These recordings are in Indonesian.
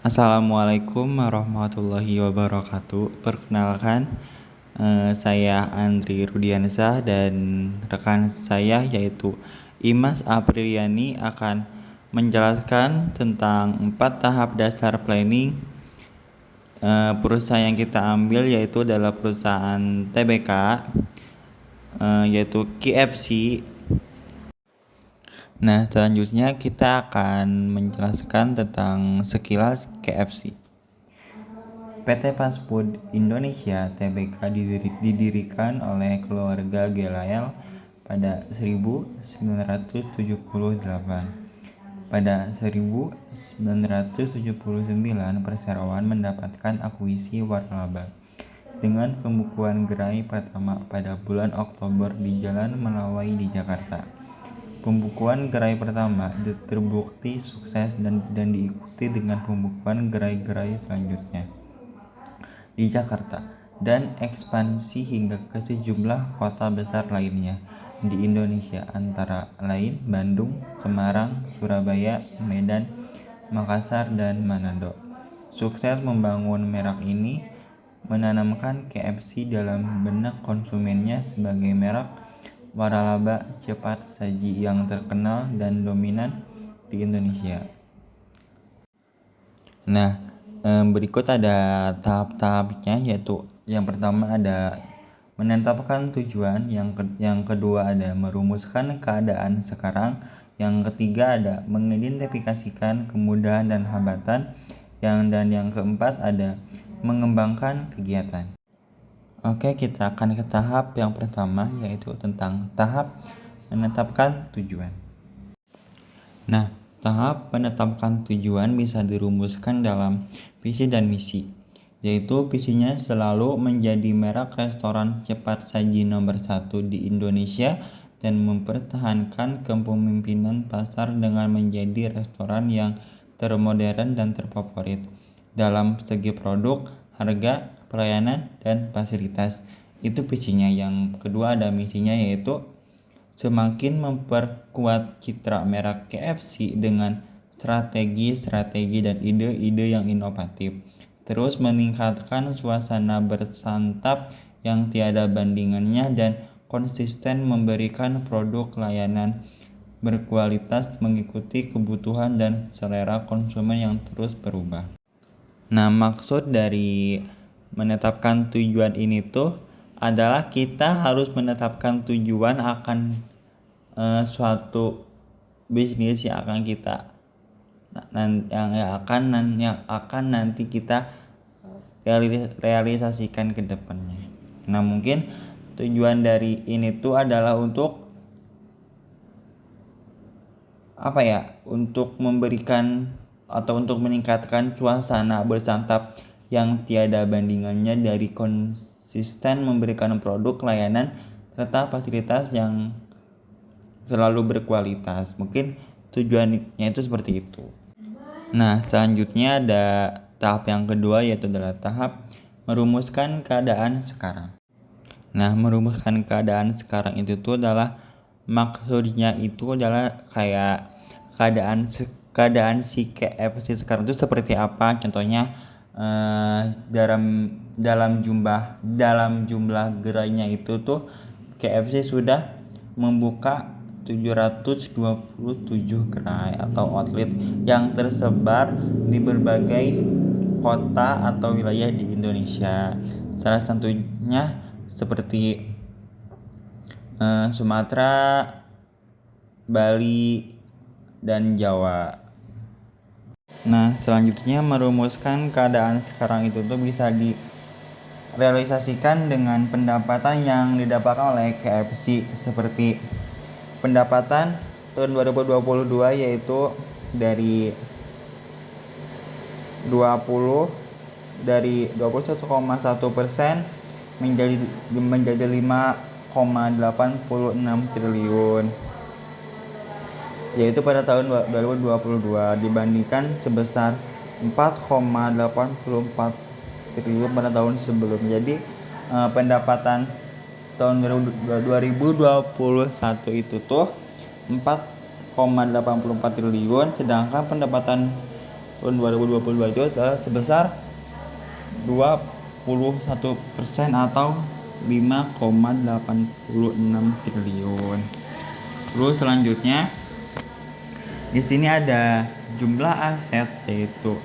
Assalamualaikum warahmatullahi wabarakatuh. Perkenalkan, saya Andri Rudiansyah dan rekan saya yaitu Imas Apriliani akan menjelaskan tentang 4 tahap dasar planning perusahaan yang kita ambil, yaitu adalah perusahaan TBK, yaitu KFC. Nah, selanjutnya kita akan menjelaskan tentang sekilas KFC. PT Fast Food Indonesia (TBK) didirikan oleh keluarga Gelael pada 1978. Pada 1979, perseroan mendapatkan akuisisi waralaba dengan pembukuan gerai pertama pada bulan Oktober di Jalan Melawai di Jakarta. Pembukuan gerai pertama terbukti sukses dan diikuti dengan pembukuan gerai-gerai selanjutnya di Jakarta dan ekspansi hingga ke sejumlah kota besar lainnya di Indonesia, antara lain Bandung, Semarang, Surabaya, Medan, Makassar, dan Manado. Sukses membangun merek ini menanamkan KFC dalam benak konsumennya sebagai merek waralaba cepat saji yang terkenal dan dominan di Indonesia. Nah, berikut ada tahap-tahapnya, yaitu yang pertama ada menetapkan tujuan, yang kedua ada merumuskan keadaan sekarang, yang ketiga ada mengidentifikasikan kemudahan dan hambatan, dan yang keempat ada mengembangkan kegiatan. Oke, kita akan ke tahap yang pertama, yaitu tentang tahap menetapkan tujuan. Nah, tahap menetapkan tujuan bisa dirumuskan dalam visi dan misi, yaitu visinya selalu menjadi merek restoran cepat saji nomor 1 di Indonesia dan mempertahankan kepemimpinan pasar dengan menjadi restoran yang termodern dan terfavorit dalam segi produk, harga, pelayanan, dan fasilitas. Itu visinya. Yang kedua ada misinya, yaitu semakin memperkuat citra merek KFC dengan strategi dan ide-ide yang inovatif. Terus meningkatkan suasana bersantap yang tiada bandingannya dan konsisten memberikan produk layanan berkualitas mengikuti kebutuhan dan selera konsumen yang terus berubah. Nah, maksud dari menetapkan tujuan ini tuh adalah kita harus menetapkan tujuan akan suatu bisnis yang akan kita yang akan nanti kita realisasikan ke depannya. Nah, mungkin tujuan dari ini tuh adalah untuk untuk memberikan atau untuk meningkatkan suasana bersantap yang tiada bandingannya dari konsisten memberikan produk, layanan, serta fasilitas yang selalu berkualitas. Mungkin tujuannya itu seperti itu. Nah, selanjutnya ada tahap yang kedua, yaitu adalah tahap merumuskan keadaan sekarang. Nah, merumuskan keadaan sekarang itu tuh adalah maksudnya itu adalah kayak keadaan si KFC sekarang itu seperti apa. Contohnya dalam jumlah gerainya itu tuh KFC sudah membuka 727 gerai atau outlet yang tersebar di berbagai kota atau wilayah di Indonesia. Salah satunya seperti Sumatera, Bali, dan Jawa. Nah, selanjutnya merumuskan keadaan sekarang itu tuh bisa direalisasikan dengan pendapatan yang didapatkan oleh KFC, seperti pendapatan tahun 2022 yaitu dari 21,1% menjadi 5,86 triliun, yaitu pada tahun 2022 dibandingkan sebesar 4,84 triliun pada tahun sebelumnya. Jadi pendapatan tahun 2021 itu tuh 4,84 triliun, sedangkan pendapatan tahun 2022 itu sebesar 21% atau 5,86 triliun. Terus selanjutnya di sini ada jumlah aset yaitu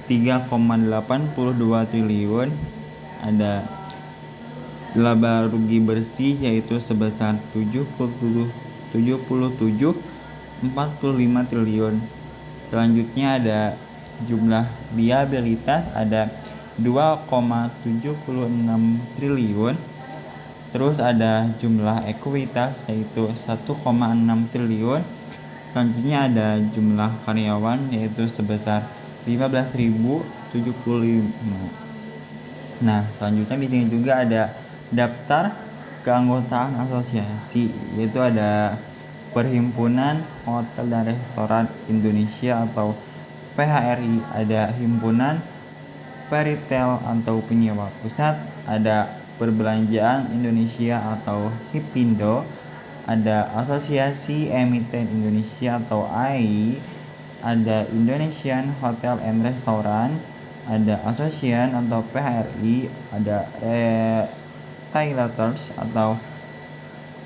3,82 triliun, ada laba rugi bersih yaitu sebesar 77,45 triliun. Selanjutnya ada jumlah liabilitas ada 2,76 triliun. Terus ada jumlah ekuitas yaitu 1,6 triliun. Selanjutnya ada jumlah karyawan yaitu sebesar 15.075. Nah, selanjutnya di sini juga ada daftar keanggotaan asosiasi, yaitu ada Perhimpunan Hotel dan Restoran Indonesia atau PHRI, ada Himpunan Peritel atau Penyewa Pusat, ada Perbelanjaan Indonesia atau HIPINDO, ada Asosiasi Emiten Indonesia atau AEI, ada Indonesian Hotel and Restaurant, ada Association atau PHRI, ada Retailers atau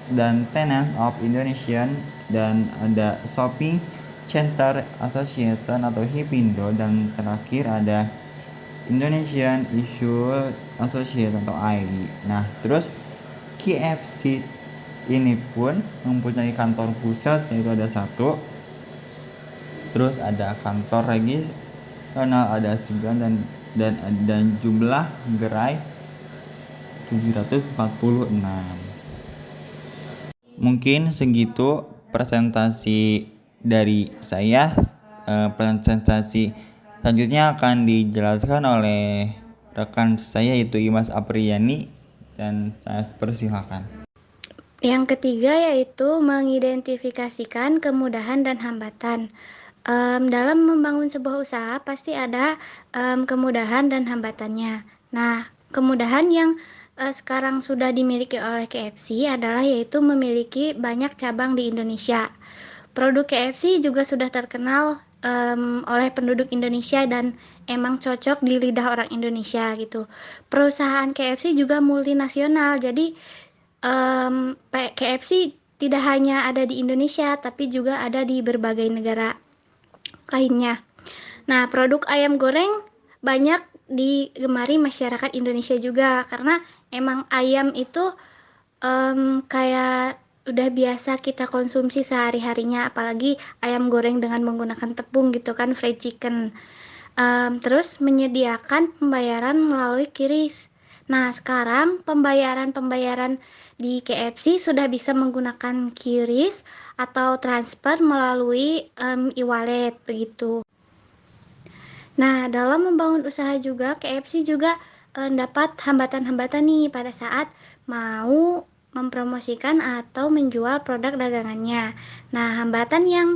dan Tenant of Indonesian, dan ada Shopping Center Association atau HIPINDO, dan terakhir ada Indonesian Issue Association atau AEI. Nah, terus KFC ini pun mempunyai kantor pusat yaitu ada satu, terus ada kantor regional ada 9, dan jumlah gerai 746. Mungkin segitu presentasi dari saya. Presentasi selanjutnya akan dijelaskan oleh rekan saya yaitu Imas Apriyani, dan saya persilakan. Yang ketiga yaitu mengidentifikasikan kemudahan dan hambatan. Dalam membangun sebuah usaha pasti ada kemudahan dan hambatannya. Nah, kemudahan yang sekarang sudah dimiliki oleh KFC adalah yaitu memiliki banyak cabang di Indonesia. Produk KFC juga sudah terkenal oleh penduduk Indonesia dan emang cocok di lidah orang Indonesia gitu. Perusahaan KFC juga multinasional, jadi KFC tidak hanya ada di Indonesia, tapi juga ada di berbagai negara lainnya. Nah, produk ayam goreng banyak digemari masyarakat Indonesia juga, karena emang ayam itu kayak udah biasa kita konsumsi sehari-harinya, apalagi ayam goreng dengan menggunakan tepung gitu kan, fried chicken. Terus menyediakan pembayaran melalui QRIS. Nah, sekarang pembayaran di KFC sudah bisa menggunakan QRIS atau transfer melalui e-wallet begitu. Nah, dalam membangun usaha juga, KFC juga dapat hambatan-hambatan nih pada saat mau mempromosikan atau menjual produk dagangannya. Nah, hambatan yang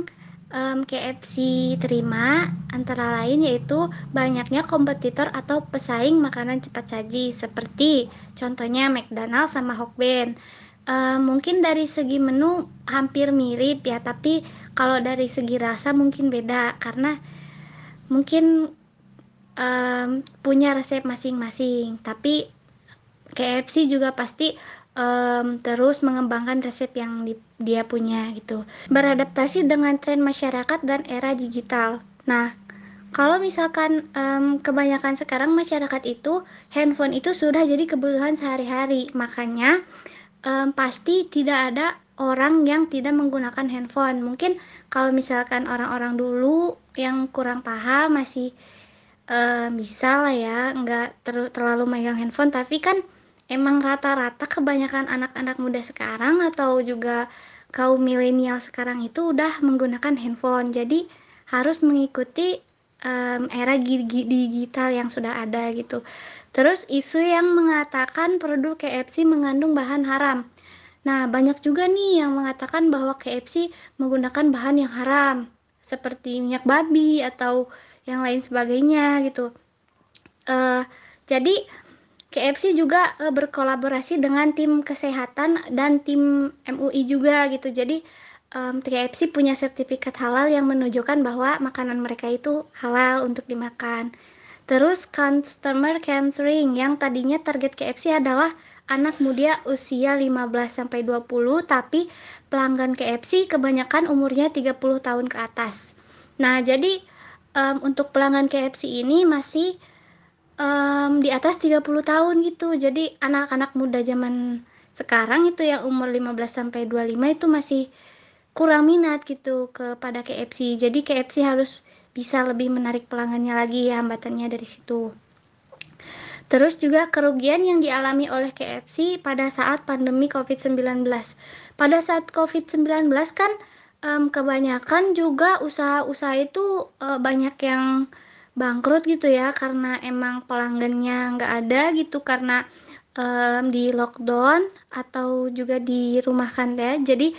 KFC terima antara lain yaitu banyaknya kompetitor atau pesaing makanan cepat saji, seperti contohnya McDonald's sama Hokben. Mungkin dari segi menu hampir mirip ya, tapi kalau dari segi rasa mungkin beda, karena mungkin punya resep masing-masing, tapi KFC juga pasti terus mengembangkan resep yang dia punya gitu. Beradaptasi dengan tren masyarakat dan era digital. Nah, kalau misalkan kebanyakan sekarang masyarakat itu handphone itu sudah jadi kebutuhan sehari-hari, makanya pasti tidak ada orang yang tidak menggunakan handphone. Mungkin kalau misalkan orang-orang dulu yang kurang paham masih bisa lah ya, nggak terlalu megang handphone, tapi kan emang rata-rata kebanyakan anak-anak muda sekarang atau juga kaum milenial sekarang itu udah menggunakan handphone, jadi harus mengikuti era digital yang sudah ada gitu. Terus isu yang mengatakan produk KFC mengandung bahan haram. Nah, banyak juga nih yang mengatakan bahwa KFC menggunakan bahan yang haram, seperti minyak babi atau yang lain sebagainya gitu. Jadi KFC juga berkolaborasi dengan tim kesehatan dan tim MUI juga gitu. Jadi KFC punya sertifikat halal yang menunjukkan bahwa makanan mereka itu halal untuk dimakan. Terus customer counseling yang tadinya target KFC adalah anak muda usia 15-20, tapi pelanggan KFC kebanyakan umurnya 30 tahun ke atas. Nah, jadi untuk pelanggan KFC ini masih di atas 30 tahun gitu. Jadi anak-anak muda zaman sekarang itu yang umur 15-25 itu masih kurang minat gitu kepada KFC. Jadi KFC harus bisa lebih menarik pelanggannya lagi, ya hambatannya dari situ. Terus juga kerugian yang dialami oleh KFC pada saat pandemi COVID-19. Pada saat COVID-19 kan kebanyakan juga usaha-usaha itu banyak yang bangkrut gitu ya, karena emang pelanggannya nggak ada gitu, karena di lockdown atau juga dirumahkan ya. Jadi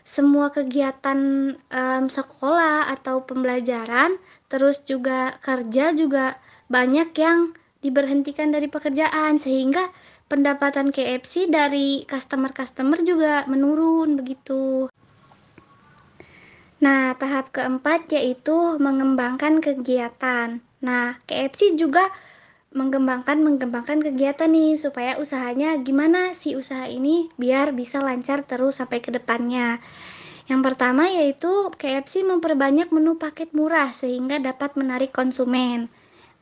semua kegiatan sekolah atau pembelajaran, terus juga kerja juga banyak yang diberhentikan dari pekerjaan, sehingga pendapatan KFC dari customer-customer juga menurun begitu. Nah, tahap keempat yaitu mengembangkan kegiatan. Nah, KFC juga mengembangkan kegiatan nih supaya usahanya gimana sih usaha ini biar bisa lancar terus sampai ke depannya. Yang pertama yaitu KFC memperbanyak menu paket murah sehingga dapat menarik konsumen.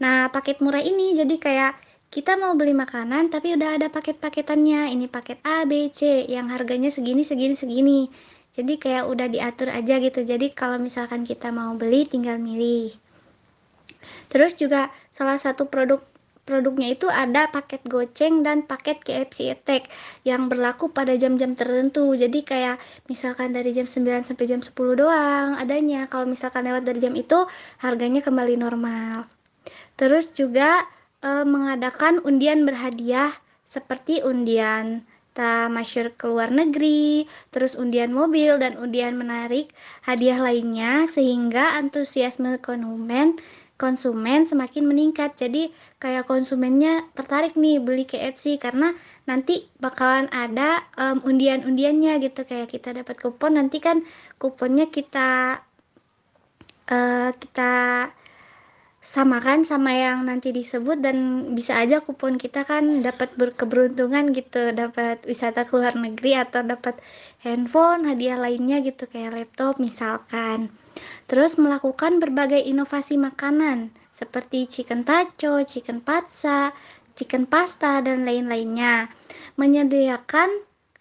Nah, paket murah ini jadi kayak kita mau beli makanan tapi udah ada paket-paketannya. Ini paket A, B, C yang harganya segini, segini, segini. Jadi kayak udah diatur aja gitu. Jadi kalau misalkan kita mau beli tinggal milih. Terus juga salah satu produknya itu ada paket goceng dan paket KFC Attack yang berlaku pada jam-jam tertentu. Jadi kayak misalkan dari jam 9 sampai jam 10 doang adanya. Kalau misalkan lewat dari jam itu harganya kembali normal. Terus juga mengadakan undian berhadiah seperti undian tamasya ke luar negeri, terus undian mobil dan undian menarik hadiah lainnya sehingga antusiasme konsumen semakin meningkat. Jadi kayak konsumennya tertarik nih beli KFC karena nanti bakalan ada undian-undiannya gitu, kayak kita dapat kupon, nanti kan kuponnya kita samakan sama yang nanti disebut, dan bisa aja kupon kita kan dapat berkeberuntungan gitu, dapat wisata ke luar negeri atau dapat handphone, hadiah lainnya gitu kayak laptop misalkan. Terus melakukan berbagai inovasi makanan seperti chicken taco, chicken patsa, chicken pasta, dan lain-lainnya.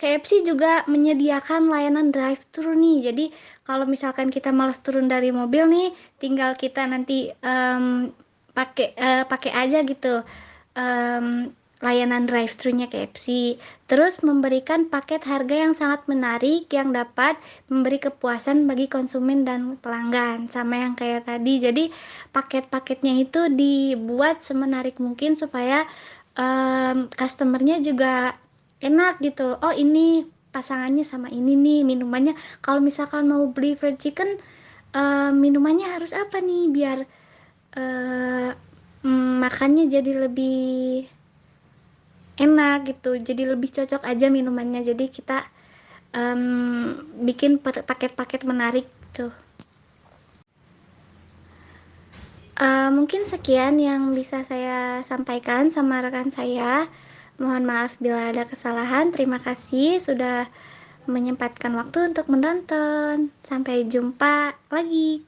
KFC juga menyediakan layanan drive-thru nih. Jadi kalau misalkan kita malas turun dari mobil nih, tinggal kita nanti pakai aja gitu layanan drive-thru-nya KFC. Terus memberikan paket harga yang sangat menarik yang dapat memberi kepuasan bagi konsumen dan pelanggan. Sama yang kayak tadi. Jadi paket-paketnya itu dibuat semenarik mungkin supaya customernya juga enak gitu. Oh, ini pasangannya sama ini nih minumannya. Kalau misalkan mau beli fried chicken, minumannya harus apa nih biar uh, makannya jadi lebih enak gitu, jadi lebih cocok aja minumannya. Jadi kita bikin paket-paket menarik tuh. Mungkin sekian yang bisa saya sampaikan sama rekan saya. Mohon maaf bila ada kesalahan. Terima kasih sudah menyempatkan waktu untuk menonton. Sampai jumpa lagi.